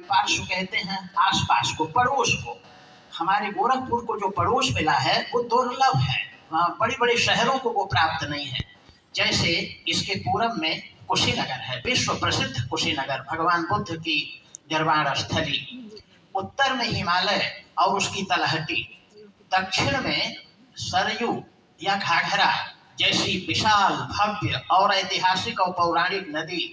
पार्श्व कहते हैं आसपास को, पड़ोस को। हमारे गोरखपुर को जो पड़ोस मिला है वो दुर्लभ है, बड़े बड़े शहरों को वो प्राप्त नहीं है। जैसे इसके पूरब में कुशीनगर है, विश्व प्रसिद्ध कुशीनगर, भगवान बुद्ध की निर्वाण स्थली। उत्तर में हिमालय और उसकी तलहटी, दक्षिण में सरयू या घाघरा जैसी विशाल, भव्य और ऐतिहासिक और पौराणिक नदी,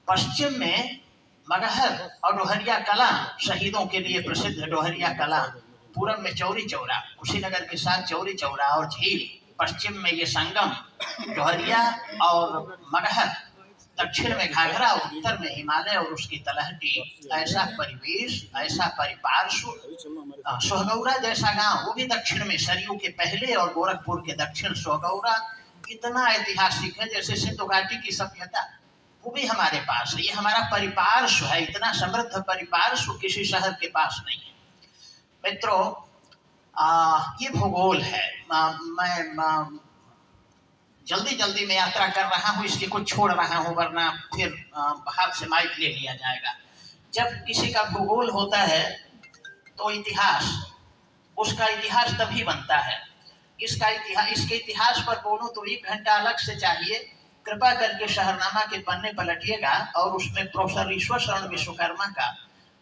पश्चिम में मगहर और डोहरिया कला, शहीदों के लिए प्रसिद्ध डोहरिया कला, पूरब में चौरी चौरा, कुशीनगर के साथ चौरी चौरा और झील, पश्चिम में ये संगम डोहरिया और मगहर, दक्षिण में घाघरा, उत्तर में हिमालय और उसकी तलहटी। ऐसा परिवेश, ऐसा परिपार्श्व, सोहगौरा जैसा गांव, वो भी दक्षिण में सरयू के पहले और गोरखपुर के दक्षिण। सोहगौरा इतना ऐतिहासिक है जैसे सिंधु घाटी की सभ्यता, वो भी हमारे पास है। ये हमारा परिपार्श्व है, इतना समृद्ध परिपार्श्व किसी शहर के पास नहीं है। मित्रों, ये भूगोल है। मैं जल्दी जल्दी में यात्रा कर रहा हूँ, इसलिए कुछ छोड़ रहा हूँ, वरना फिर हाथ से माइक ले लिया जाएगा। जब किसी का भूगोल होता है तो इतिहास, उसका इतिहास तभी बनता है। इसके इतिहास पर बोलूं तो 1 घंटा अलग से चाहिए। कृपा करके शहरनामा के पन्ने पलटिएगा और उसमें प्रोफेसर ईश्वर शरण विश्वकर्मा का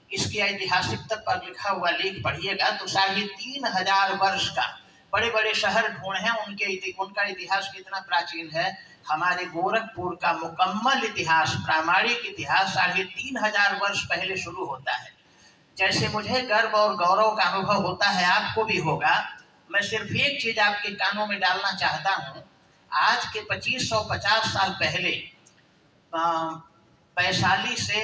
इसके ऐतिहासिकता पर लिखा हुआ लेख पढ़िएगा तो 3500 वर्ष का, बड़े बड़े शहर ढूंढ हैं उनका इतिहास कितना प्राचीन है। हमारे गोरखपुर का मुकम्मल इतिहास, प्रामाणिक इतिहास 3500 वर्ष पहले शुरू होता है। जैसे मुझे गर्व और गौरव का अनुभव होता है, आपको भी होगा। मैं सिर्फ एक चीज आपके कानों में डालना चाहता हूँ। आज के 2550 साल पहले वैशाली से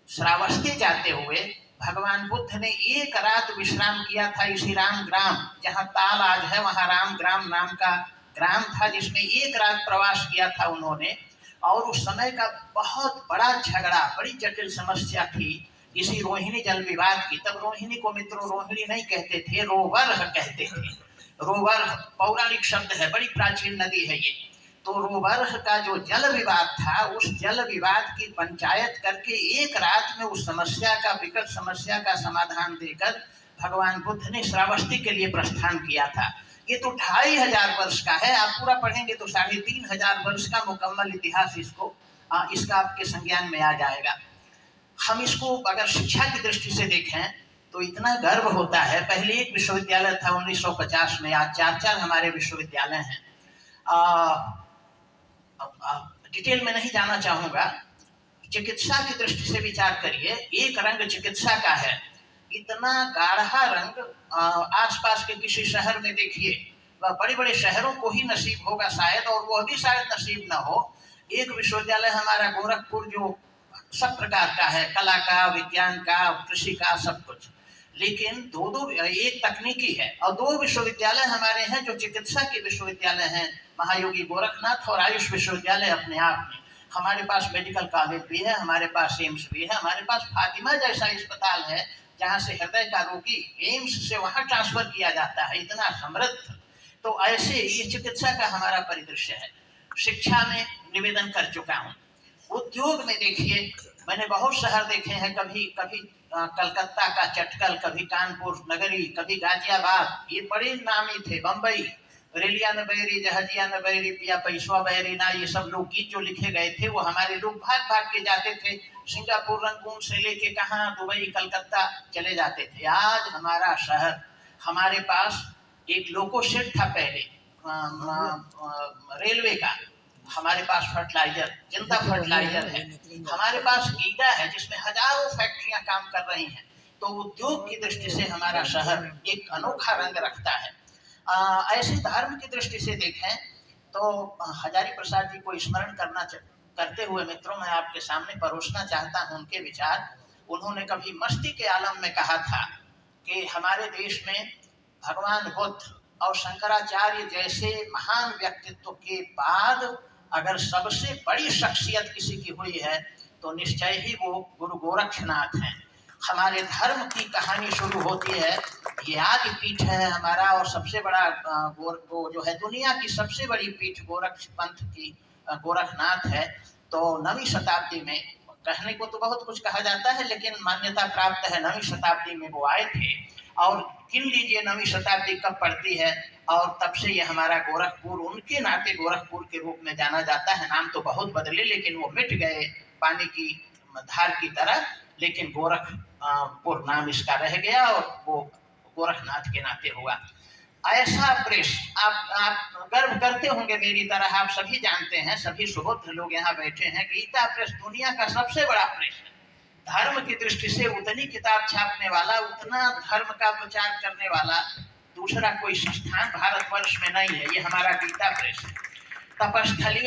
श्रावस्ती जाते हुए भगवान बुद्ध ने एक रात विश्राम किया था इसी रामग्राम, जहाँ ताल आज है वहाँ रामग्राम नाम का ग्राम था, जिसमें एक रात प्रवास किया था उन्होंने। और उस समय का बहुत बड़ा झगड़ा, बड़ी जटिल समस्या थी इसी रोहिणी जल विवाद की। तब रोहिणी को मित्रों रोहिणी नहीं कहते थे, रोवर कहते थे। रोवर पौराणिक शब्द है, बड़ी प्राचीन नदी है ये। तो रोवर का जो जल विवाद था, उस जल विवाद की पंचायत करके एक रात में उस समस्या का, विकट समस्या का समाधान देकर भगवान बुद्ध ने श्रावस्ती के लिए प्रस्थान किया था। ये तो 2500 वर्ष का है, आप पूरा पढ़ेंगे तो 3500 वर्ष का मुकम्मल इतिहास इसका आपके संज्ञान में आ जाएगा। हम इसको अगर शिक्षा की दृष्टि से देखें तो इतना गर्व होता है। पहले एक विश्वविद्यालय था 1950 में, आज 4 हमारे विश्वविद्यालय हैं। डिटेल में नहीं जाना चाहूँगा। चिकित्सा की दृष्टि से विचार करिए, एक रंग चिकित्सा का है, इतना गाढ़ा रंग आसपास के किसी शहर में देखिए, बड़े बड़े शहरों को ही नसीब होगा शायद, और वो भी शायद नसीब न हो। एक विश्वविद्यालय हमारा गोरखपुर जो सब प्रकार का है, कला का, विज्ञान का, कृषि का, सब कुछ, लेकिन दो एक तकनीकी है। और 2 विश्वविद्यालय हमारे हैं जो चिकित्सा के विश्वविद्यालय हैं, महायोगी गोरखनाथ और आयुष विश्वविद्यालय अपने आप में। हमारे पास मेडिकल कॉलेज भी है, हमारे पास एम्स भी है, हमारे पास फातिमा जैसा अस्पताल है जहाँ से हृदय का रोगी एम्स से वहाँ ट्रांसफर किया जाता है, इतना समृद्ध। तो ऐसे ये चिकित्सा का हमारा परिदृश्य है। शिक्षा में निवेदन कर चुका हूँ। उद्योग में देखिए, मैंने बहुत शहर देखे हैं, कभी कलकत्ता का चटकल, कभी कानपुर नगरी, कभी गाजियाबाद, ये बड़े नामी थे। बम्बई, रेलिया न बैरी, जहाजिया न बैरी, पिया पैसवा बैरी ना, ये सब लोग गीत जो लिखे गए थे वो हमारे लोग भाग भाग के जाते थे। सिंगापुर, रंगून से लेके कहाँ, दुबई, कलकत्ता चले जाते थे। आज हमारा शहर, हमारे पास एक लोको शेड था पहले रेलवे का, हमारे पास फर्टिलाइजर, जनता फर्टिलाइजर है, हमारे पास गीडा है जिसमें हजारों फैक्ट्रियां काम कर रही हैं। तो उद्योग की दृष्टि से हमारा शहर एक अनोखा रंग रखता है। ऐसे धर्म की दृष्टि से देखें तो हजारी प्रसाद जी को स्मरण करते हुए मित्रों, मैं आपके सामने परोसना चाहता हूं उनके विचार। उन्होंने कभी मस्ती के आलम में कहा था कि हमारे देश में भगवान बुद्ध और शंकराचार्य जैसे महान व्यक्तित्व के बाद अगर सबसे बड़ी शख्सियत किसी की हुई है तो निश्चय ही वो गुरु गोरक्षनाथ हैं। हमारे धर्म की कहानी शुरू होती है, ये आदि पीठ है हमारा, और सबसे बड़ा वो जो है दुनिया की सबसे बड़ी पीठ गोरक्ष पंथ की गोरखनाथ है। तो 9वीं शताब्दी में कहने को तो बहुत कुछ कहा जाता है, लेकिन मान्यता प्राप्त है 9वीं शताब्दी में वो आए थे। और गिन लीजिए 9वीं शताब्दी कब पड़ती है, और तब से ये हमारा गोरखपुर उनके नाते गोरखपुर के रूप में जाना जाता है। नाम तो बहुत बदले, लेकिन वो मिट गए पानी की धार की तरह, लेकिन गोरखपुर नाम इसका रह गया और वो गोरखनाथ के नाते हुआ। ऐसा प्रेस आप गर्व करते होंगे मेरी तरह, आप सभी जानते हैं, सभी सुबुद्ध लोग यहाँ बैठे हैं, गीता प्रेस दुनिया का सबसे बड़ा प्रेस है। धर्म की दृष्टि से उतनी किताब छापने वाला, उतना धर्म का प्रचार करने वाला दूसरा कोई संस्थान भारतवर्ष में नहीं है। ये हमारा गीता प्रेस है। तपस्थली